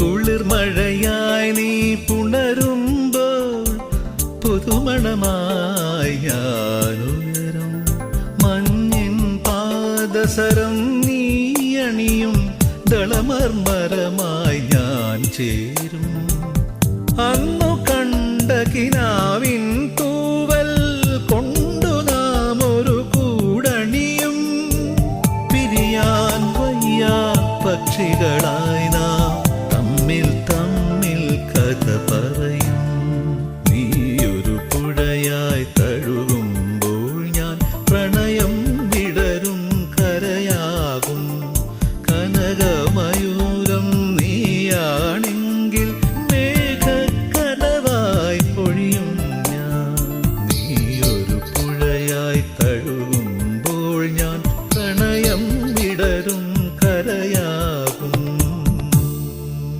കുളിർമഴയായി നീ പുണരുമ്പോൾ പുതുമണമായി ഞാനുയരും. മഞ്ഞിൻ പാദസരം നീ അണിയും ദളമർമരമായി ഞാൻ ചേരും. അന്നു കണ്ട കിനാ